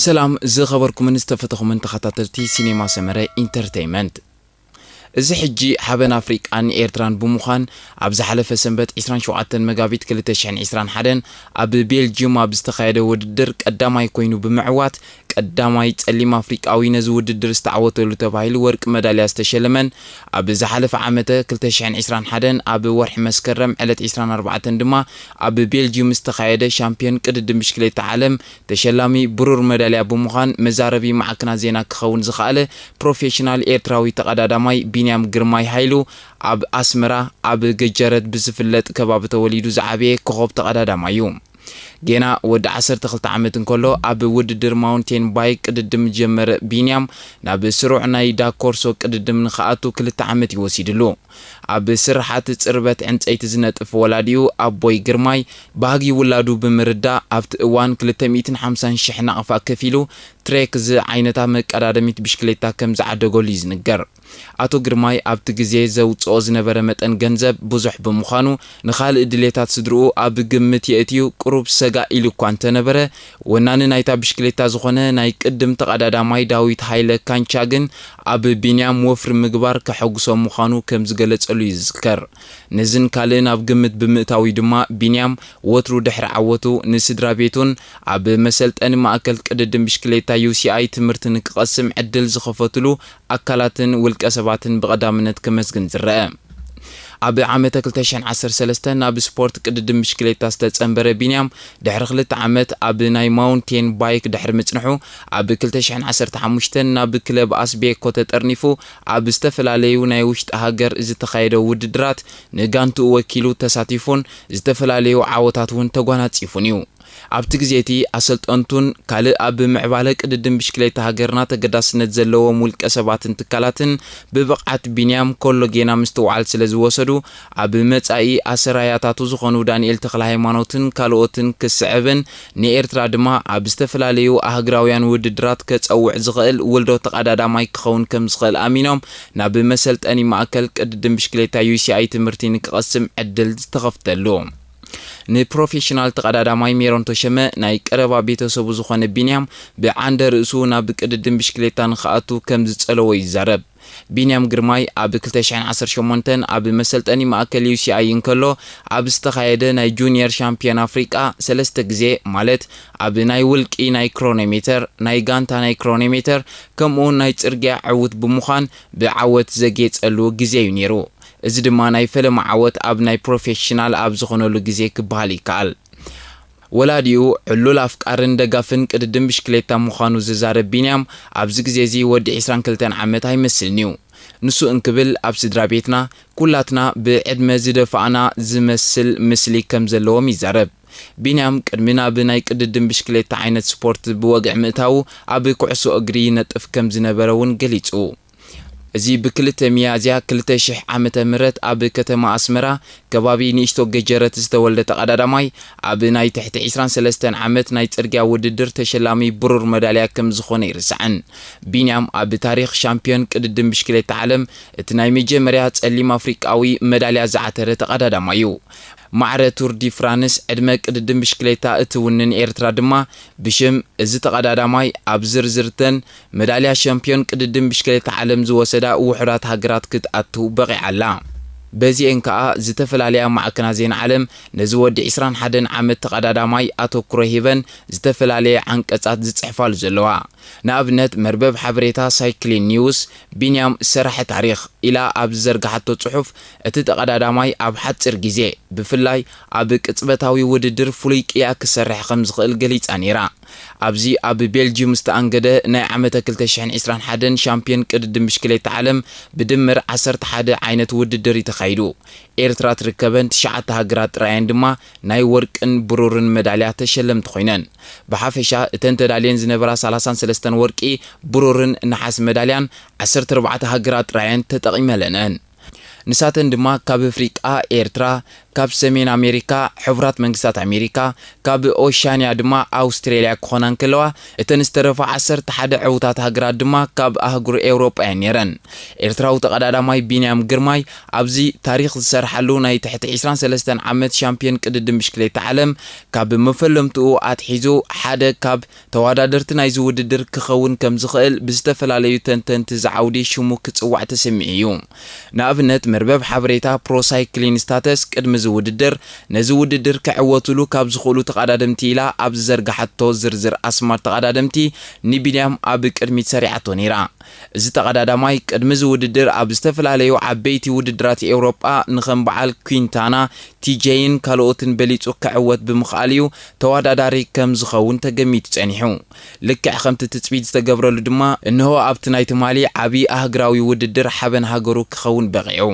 سلام زي خبركم من استفتخوا من تخطاترتي سينما سمرة انترتينمنت እዚ ሕጂ ሓበን ኣፍሪቃን ኤርትራን ብምዃን ኣብ ዝሓለፈ ሰንበት 27 መጋቢት 2021 ኣብ ቤልጅየም ኣብ ዝተኻየደ ውድድር ቀዳማይ ኮይኑ ብምዕዋት ቀዳማይ ጸሊም ኣፍሪቃዊ ነዚ ውድድር ዝተዓወተሉ ተባሂሉ ወርቂ መዳልያ ዝተሸለመን ኣብ ዝሓለፈ ዓመት 2021 ኣብ ወርሒ መስከረም ዕለት 24 ድማ ኣብ ቤልጅየም ዝተኻየደ ሻምፒዮን ቅድድም ብሽክሌታ ዓለም ተሸላሚ ብሩር መዳልያ ብምዃን መዛረቢ ማዕከና ዜና ክኸውን ዝኽኣለ ፕሮፌሽናል ኤርትራዊ ተቀዳዳማይ ቢንያም ግርማይ ሃይሉ ኣብ ኣስመራ ኣብ ገጀረት ብዝፍለጥ ከባቢ ተወሊዱ ዝዓበየ ኮኸብ ተቀዳዳማይ እዩ ገና ወዲ 12 ዓመት እንከሎ ኣብ ውድድር ማውንቴን ባይክ ቅድድም ጀመረ ቢንያም ናብ ስሩዕ ናይ ዳኮርሶ ቅድድም ንኽኣቱ 2 ዓመት ይወሲድሉ ኣብ ስርሓት ጽርበት ዕንጨይቲ ዝነጥፍ ወላዲኡ ኣቦይ ግርማይ ባህጊ ውላዱ ብምርዳ ኣብቲ እዋን 250,000 ናቕፋ ከፊሉ ትሬክ ዝ ዓይነታ መቀዳደሚት ብሽክሌታ ከም ዝዓደገሉ ይዝንገር ኣቶ ግርማይ ኣብቲ ግዜ ዘውጽኦ ዝነበረ መጠን ገንዘብ ብዙሕ ብምዃኑ ንኻልእ ድሌታት ስድርኡ ኣብ ግምት የእትዩ ቁሩብ ሰጋ ኢሉ እኳ እንተነበረ ወናኒ ናይታ ብሽክሌታ ዝኾነ ናይ ቅድም ተቀዳዳማይ ዳዊት ሃይለ ካንቻ ግን ኣብ ቢንያም ወፍሪ ምግባር ከሐጉሶም ምዃኑ ከም ዝገለጸሉ ይዝከር ነዝን ካልእን ኣብ ግምት ብምእታዊ ድማ ቢንያም ወትሩ ድሕሪ ዓወቱ ንስድራ ቤቱን ኣብ መሰልጠኒ ማእከል ቅድድም ብሽክሌታ UCI ትምህርቲ ንክቐስም ዕድል ዝኸፈትሉ ኣካላትን ውልቀ ሰባትን ብቐዳምነት ከመስግን ዝረአ ኣብ ዓመት 2013 ናብ ስፖርት ቅድድም ብሽክሌታ ዝተጸንበረ ቢንያም ድሕሪ 2 ዓመት ኣብ ናይ ማውንቴን ባይክ ድሕሪ ምጽንሑ ኣብ 2015 ናብ ክለብ ኣስቤኮ ተጠርኒፉ ኣብ ዝተፈላለዩ ናይ ውሽጢ ሃገር ዝተኻየደ ውድድራት ንጋንቱ ወኪሉ ተሳቲፉን ዝተፈላለዩ ዓወታት ውን ተጓናጺፉን እዩ ኣብቲ ግዜቲ ኣሰልጠንቱን ካልእ ኣብ ምዕባለ ቅድድም ብሽክሌታ ሃገርና ተገዳስነት ዘለዎም ውልቀ ሰባትን ትካላትን ብብቕዓት ቢንያም ኮሎ ጌና ምስትውዓል ስለ ዝወሰዱ ኣብ መጻኢ ኣሰራያታቱ ዝኾኑ ዳንኤል ተኽለ ሃይማኖትን ካልኦትን ክስዕብን ንኤርትራ ድማ ኣብ ዝተፈላለዩ ኣህግራውያን ውድድራት ከጸውዕ ዝኽእል ውልዶ ተቀዳዳማይ ክኸውን ከም ዝኽእል ኣሚኖም ናብ መሰልጠኒ ማእከል ቅድድም ብሽክሌታ UCI ትምህርቲ ንክቐስም ዕድል ዝተኸፍተሉ ንፕሮፌሽናል ተቀዳዳማይ ሜሮን ተሸመ ናይ ቀረባ ቤተሰቡ ዝኾነ ቢንያም ብዓንደ ርእሱ ናብ ቅድድም ብሽክሌታ ንኽኣቱ ከም ዝጸለወ ይዛረብ ቢንያም ግርማይ ኣብ 2018 ኣብ መሰልጠኒ ማእከል UCI እንከሎ ኣብ ዝተኻየደ ናይ ጁኒየር ሻምፒዮን ኣፍሪቃ 3 ግዜ ማለት ኣብ ናይ ውልቂ ናይ ክሮኖሜተር ናይ ጋንታ ናይ ክሮኖሜተር ከምኡውን ናይ ጽርግያ ዕውት ብምዃን ብዓወት ዘጌጸሉ ግዜ እዩ ነይሩ እዚ ድማ ናይ ፈለማ ዓወት ኣብ ናይ ፕሮፌሽናል ኣብ ዝኾነሉ ግዜ ክበሃል ይከኣል ወላዲኡ ዕሉል ኣፍቃርን ደጋፍን ቅድድም ብሽክሌታ ምዃኑ ዝዛረብ ቢንያም ኣብዚ ግዜ እዚ ወዲ 22 ዓመት ኣይመስልኒ እዩ ንሱ እንክብል ኣብ ስድራ ቤትና ኩላትና ብዕድመ ዝደፋኣና ዝመስል ምስሊ ከም ዘለዎም ይዛረብ ቢንያም ቅድሚና ብናይ ቅድድም ብሽክሌታ ዓይነት ስፖርት ብወግዕ ምእታው ኣብ ኩዕሶ እግሪ ነጥፍ ከም ዝነበረ ውን ገሊጹ እዚ ብ2 ሚያዝያ 2000 ዓመተ ምህረት ኣብ ከተማ ኣስመራ ከባቢ ንእሽቶ ገጀረት ዝተወልደ ተቀዳዳማይ ኣብ ናይ ትሕቲ 23 ዓመት ናይ ጽርግያ ውድድር ተሸላሚ ብሩር መዳልያ ከም ዝኾነ ይርስዕን ቢንያም ኣብ ታሪኽ ሻምፒዮን ቅድድም ብሽክሌታ ዓለም እቲ ናይ መጀመርያ ጸሊም ኣፍሪቃዊ መዳልያ ዝዓተረ ተቀዳዳማይ እዩ ማዕረ ቱር ዲ ፍራንስ ዕድመ ቅድድም ብሽክሌታ እትውንን ኤርትራ ድማ ብሽም እዚ ተቀዳዳማይ ኣብ ዝርዝርተን መዳልያ ሻምፒዮን ቅድድም ብሽክሌታ ዓለም ዝወሰዳ ውሕዳት ሃገራት ክትኣቱ በቂዓላ በዚአን ከዓ ዝተፈላልያ ማዕከና ዜና ዓለም ነዚ ወዲ 21 ዓመት ተቀዳዳማይ ኣተኩሮ ሂበን ዝተፈላልየ ዓንቀጻት ዝጽሕፋሉ ዘለዋ ንኣብነት መርበብ ሓበሬታ ሳይክሊን ኒውስ ቢንያም ሰራሕ ታሪኽ ኢላ ኣብ ዘርጋሓቶ ጽሑፍ እቲ ተቀዳዳማይ ኣብ ሓጽር ግዜ ብፍላይ ኣብ ቅጽበታዊ ውድድር ፍሉይ ቅያ ክሰርሕ ከም ዝኽእል ገሊጻ ነይራ ኣብዚ ኣብ ቤልጅየም ዝተኣንገደ ናይ ዓመት 2021 ሻምፒዮን ቅድድም ብሽክሌታ ዓለም ብድምር 11 ዓይነት ውድድር ተኻይዱ ኤርትራ ትርከበን 9 ሃገራት ጥራየን ድማ ናይ ወርቅን ብሩርን መዳልያ ተሸለምቲ ኮይነን ብሓፈሻ እተን ተዳልየን ዝነበራ 33 ወርቂ ብሩርን ነሓስ መዳልያን 14 ሃገራት ጥራየን ተጠቂመለነን ንሳተን ድማ ካብ ኣፍሪቃ ኤርትራ ካብ ሰሜን ኣሜሪካ ሕቡራት መንግስታት ኣሜሪካ ካብ ኦሻንያ ድማ ኣውስትራልያ ክኾናን ከለዋ እተን ዝተረፋ 11 ዕውታት ሃገራት ድማ ካብ ኣህጉር ኤውሮጳ ነይረን ኤርትራዊ ተቀዳዳማይ ቢንያም ግርማይ ኣብዚ ታሪክ ዝሰርሓሉ ናይ ትሕቲ 23 ዓመት ሻምፒዮን ቅድድም ብሽክሌታ ዓለም ካብ መፈለምትኡ ኣትሒዙ ሓደ ካብ ተወዳደርቲ ናይ ዝውድድር ክኸውን ከም ዝኽእል ብዝተፈላለዩ ተንተንቲ ዝዓውዲ ሽሙ ክጽዋዕ ተሰሚዑ እዩ ንኣብነት መርበብ ሓበሬታ ፕሮሳይክሊን ስታተስ ቅድሚ ዝውድድር ነዚ ውድድር ክዕወትሉ ካብ ዝኽእሉ ተቀዳደምቲ ኢላ ኣብ ዝዘርግሓቶ ዝርዝር ኣስማት ተቀዳደምቲ ንቢንያም ኣብ ቅድሚት ሰሪዓቶ ነይራ እዚ ተቀዳዳማይ ቅድሚ ዝውድድር ኣብ ዝተፈላለዩ ዓበይቲ ውድድራት ኤውሮጳ ንኸም በዓል ኩንታና ቲጄይን ካልኦትን በሊጹ ክዕወት ብምኽኣል እዩ ተወዳዳሪ ከም ዝኸውን ተገሚቱ ጸኒሑ ልክዕ ከምቲ ትጽቢት ዝተገብረሉ ድማ እንሆ ኣብቲ ናይ ትማሊ ዓቢ ኣህግራዊ ውድድር ሓበን ሃገሩ ክኸውን በቂዑ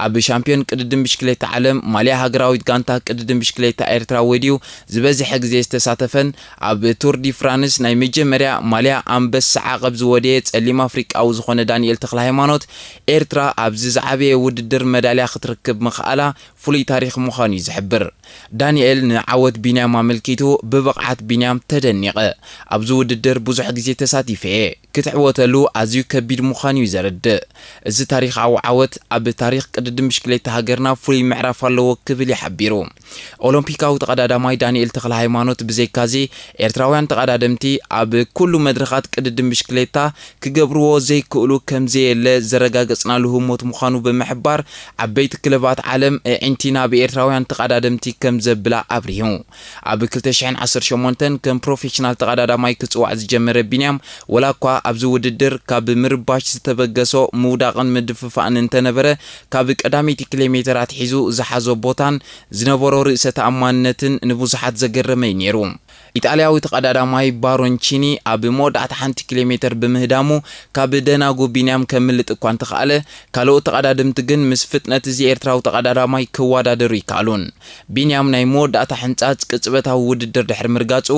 ኣብ ሻምፒዮን ቅድድም ብሽክሌታ ዓለም ማልያ ሃገራዊት ጋንታ ቅድድም ብሽክሌታ ኤርትራ ወዲዩ ዝበዝሐ ግዜ ዝተሳተፈን ኣብ ቱር ዲ ፍራንስ ናይ መጀመርያ ማልያ ኣንበሳ ዓቐብ ዝወደየ ጸሊም ኣፍሪቃዊ ዝኾነ ዳንኤል ተክለሃይማኖት ኤርትራ ኣብዚ ዝዓበየ ውድድር መዳልያ ክትርክብ ምኽኣላ ፍሉይ ታሪክ ምዃኑ ይዝሕብር ዳንኤል ንዓወት ቢንያም ኣመልኪቱ ብብቕዓት ቢንያም ተደኒቐ ኣብዚ ውድድር ብዙሕ ግዜ ተሳቲፈ ክትዕወተሉ ኣዝዩ ከቢድ ምዃኑ ይዘርድእ እዚ ታሪኻዊ ዓወት ኣብ ታሪክ ቅድድም ብሽክሌታ ሃገርና ፍሉይ ምዕራፍ ኣለዎ ክብል ይሓቢሩ ኦሎምፒካዊ ተቀዳዳማይ ዳንኤል ተክለሃይማኖት ብዘይካዚ ኤርትራውያን ተቀዳደምቲ ኣብ ኩሉ መድረኻት ቅድድም ብሽክሌታ ክገብርዎ ዘይክእሉ ከምዘየለ ዘረጋገጽናሉ ህሞት ምዃኑ ብምሕባር ዓበይቲ ክለባት ዓለም ዕንቲና ብኤርትራውያን ተቀዳደምቲ ከም ዘብላ ኣብሪሁ ኣብ 2018 ከም ፕሮፌሽናል ተቀዳዳማይ ክጽዋዕ ዝጀመረ ቢንያም ወላኳ ኣብዚ ውድድር ካብ ምርባሽ ዝተበገሶ ምውዳቕን ምድፍፋእን እንተነበረ ካብ ቀዳሚት ኪሎሜትራት ሒዙ ዝሓዞ ቦታን ዝነበሮ ርእሰ ተኣማንነትን ንብዙሓት ዘገረመይ ነይሩ ኢጣልያዊ ተቀዳዳማይ ባሮንቺኒ ኣብ መወዳእታ 1 ኪሎሜትር ብምህዳሙ ካብ ደናጉ ቢንያም ከምልጥ እኳ እንተኻለ ካልኦት ተቀዳደምቲ ግን ምስ ፍጥነት እዚ ኤርትራዊ ተቀዳዳማይ ክወዳደሩ ይከኣሉን ቢንያም ናይ መወዳእታ ሕንጻጽ ቅጽበታዊ ውድድር ድሕሪ ምርጋጹ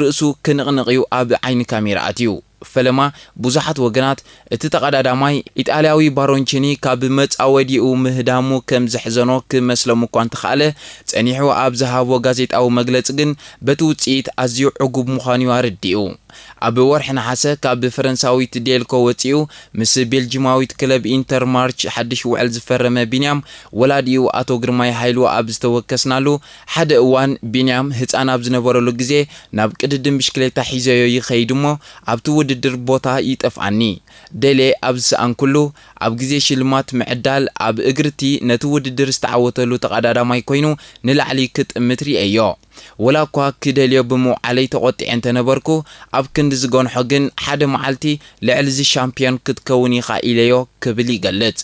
ርእሱ ክንቕንቕዩ ኣብ ዓይኒ ካሜራ ኣትዩ ፈለማ ብዙሓት ወገናት እቲ ተቀዳዳማይ ኢጣልያዊ ባሮንቺኒ ካብ መጻወዲኡ ምህዳሙ ከም ዘሕዘኖ ክመስሎም እኳ እንተኻለ ጸኒሑ ኣብ ዝሃቦ ጋዜጣዊ መግለጺ ግን በቲ ውጽኢት ኣዝዩ ዕጉብ ምዃኑ ኣረዲኡ ኣብ ወርሒ ነሓሰ ካብ ፈረንሳዊት ዴልኮ ወፂኡ ምስ ቤልጂማዊት ክለብ ኢንተር ማርች ሓድሽ ውዕል ዝፈረመ ቢንያም ወላዲኡ ኣቶ ግርማይ ሃይሉ ኣብ ዝተወከስናሉ ሓደ እዋን ቢንያም ህፃን ኣብ ዝነበረሉ ግዜ ናብ ቅድድም ብሽክሌታ ሒዘዮ ይኸይድ እሞ ኣብቲ ውድድር ቦታ ይጠፍኣኒ ደሌ ኣብ ዝሰኣን ኩሉ ኣብ ግዜ ሽልማት ምዕዳል ኣብ እግርቲ ነቲ ውድድር ዝተዓወተሉ ተቀዳዳማይ ኮይኑ ንላዕሊ ክጥምት ርአዮ ወላኳ ክደልዮ ብምውዓለይ ተቆጢዐ እንተነበርኩ ኣብ ክንዲ ዝጎንሖ ግን ሓደ መዓልቲ ልዕሊ ዚ ሻምፒዮን ክትከውን ኢኻ ኢለዮ ክብል ይገልጽ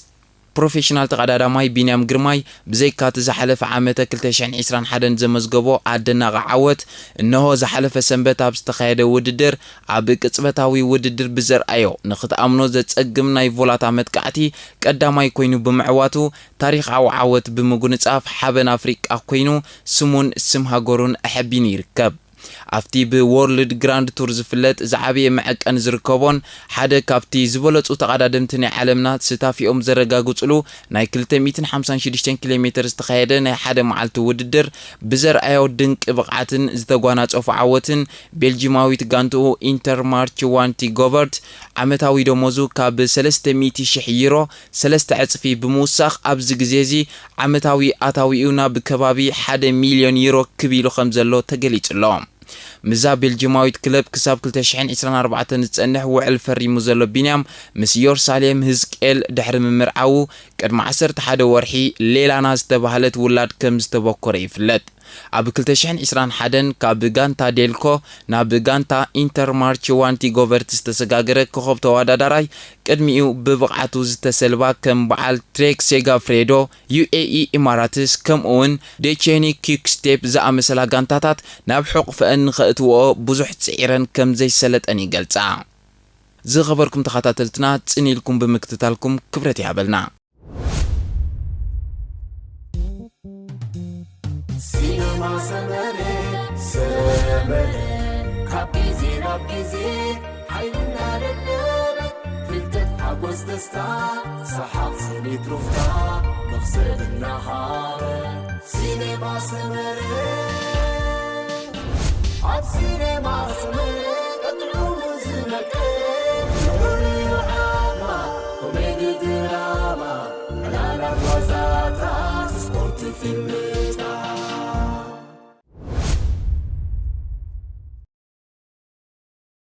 ፕሮፌሽናል ተቀዳዳማይ ቢንያም ግርማይ ብዘይካት ዝሓለፈ ዓመተ 2021 ዘመዝገቦ ኣደናቂ ዓወት እነሆ ዝሓለፈ ሰንበት ኣብ ዝተኻየደ ውድድር ኣብ ቅጽበታዊ ውድድር ብዘርኣዮ ንኽትኣምኖ ዘጸግም ናይ ቮላታ መጥቃዕቲ ቀዳማይ ኮይኑ ብምዕዋቱ ታሪኻዊ ዓወት ብምጉንጻፍ ሓበን ኣፍሪቃ ኮይኑ ስሙን ስም ሃገሩን ኣሕቢኑ ይርከብ ኣብቲ ብወርልድ ግራንድ ቱር ዝፍለጥ ዝዓበየ መዐቀን ዝርከቦን ሓደ ካብቲ ዝበለጹ ተቀዳደምቲ ናይ ዓለምና ስታፊኦም ዘረጋግጽሉ ናይ 256 ኪሎሜትር ዝተኻየደ ናይ ሓደ መዓልቲ ውድድር ብዘርኣዮ ድንቂ ብቕዓትን ዝተጓናጸፉ ዓወትን ቤልጂማዊት ጋንትኡ ኢንተር ማርች ዋንቲ ጎቨርት ዓመታዊ ደሞዙ ካብ 300,000 ዩሮ 3 ዕጽፊ ብምውሳኽ ኣብዚ ግዜ እዚ ዓመታዊ ኣታዊኡ ናብ ከባቢ 1 ሚልዮን ዩሮ ክቢሉ ከም ዘሎ ተገሊጹሎ ምዛ ቤልጂማዊት ክለብ ክሳብ 2024 ዝጸንሕ ውዕል ፈሪሙ ዘሎ ቢንያም ምስ ኢየሩሳሌም ህዝቅኤል ድሕሪ ምምርዓው ቅድሚ 11 ወርሒ ሌላና ዝተባህለት ውላድ ከም ዝተበኮረ ይፍለጥ ኣብ 2021 ካብ ጋንታ ዴልኮ ናብ ጋንታ ኢንተር ማርች ዋንቲ ጎቨርት ዝተሰጋገረ ኮኸብ ተወዳዳራይ ቅድሚኡ ብብቕዓቱ ዝተሰልባ ከም በዓል ትሬክ ሴጋፍሬዶ ዩኤኢ ኢማራትስ ከምኡውን ዴቼኒ ኪክ ስቴፕ ዝኣመሰላ ጋንታታት ናብ ሕቑፈአን ንኸእትውኦ ብዙሕ ጽዒረን ከም ዘይሰለጠን ይገልጻ ዝኸበርኩም ተኸታተልትና ጽኒኢልኩም ብምክትታልኩም ክብረት ይሃበልና Sinema semere kapizi rapizi hayrına relleme filtet habus desta sahab sinit rufta مخسر النهار سينما سمرة عب سينما سمرة تطلب زنك عامة كوميدي دراما لا وزاتا سبورت فيلم